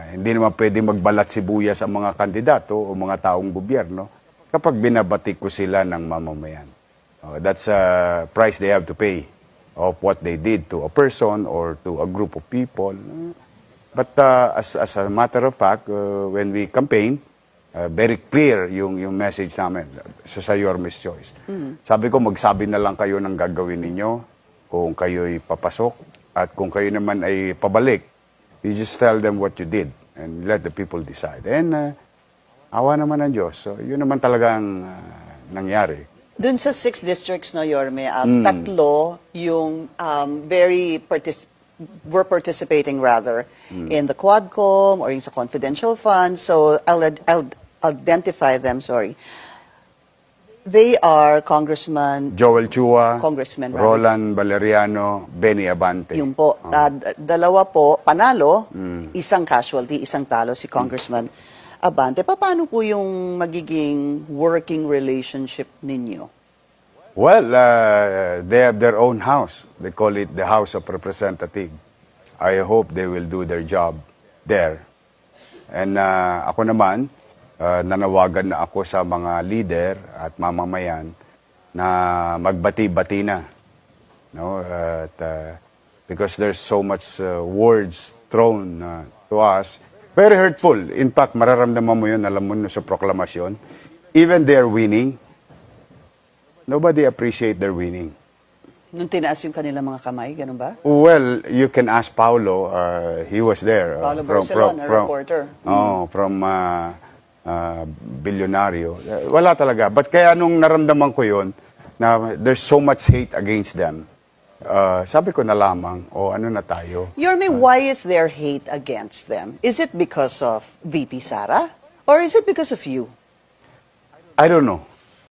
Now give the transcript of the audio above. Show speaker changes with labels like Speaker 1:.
Speaker 1: Hindi naman pwede magbalat sibuyas ang mga kandidato o mga taong gobyerno kapag binabati ko sila ng mamamayan. That's a price they have to pay of what they did to a person or to a group of people. But as a matter of fact, when we campaign, very clear yung message namin sa Yorme's Choice. Sabi ko, magsabi na lang kayo ng gagawin ninyo kung kayo'y papasok at kung kayo naman ay pabalik. You just tell them what you did and let the people decide. And awa naman ng Diyos. So, yun naman talagang nangyari.
Speaker 2: Dun sa 6 districts, no, Yorme, tatlo yung were participating rather in the Quadcom or yung sa confidential funds. So I'll identify them, sorry. They are Congressman
Speaker 1: Joel Chua,
Speaker 2: Congressman
Speaker 1: Roland Valeriano, Benny Abante.
Speaker 2: Yung po, dalawa po, panalo, isang casualty, isang talo si Congressman Abante. Paano po yung magiging working relationship ninyo?
Speaker 1: Well, they have their own house. They call it the House of Representatives. I hope they will do their job there. And ako naman, nanawagan na ako sa mga leader at mamamayan na magbati-bati na. No? Because there's so much words thrown to us. Very hurtful. In fact, mararamdaman mo yun, alam mo sa proklamasyon. Even they're winning, nobody appreciate their winning.
Speaker 2: Nung tinaas yung kanilang mga kamay, ganun ba?
Speaker 1: Well, you can ask Paulo. He was there.
Speaker 2: Paulo Barcelona, reporter.
Speaker 1: From Bilyonaryo. Wala talaga. But kaya nung naramdaman ko yun, na there's so much hate against them, sabi ko na lamang, ano na tayo?
Speaker 2: Yorme, why is there hate against them? Is it because of VP Sara? Or is it because of you?
Speaker 1: I don't know.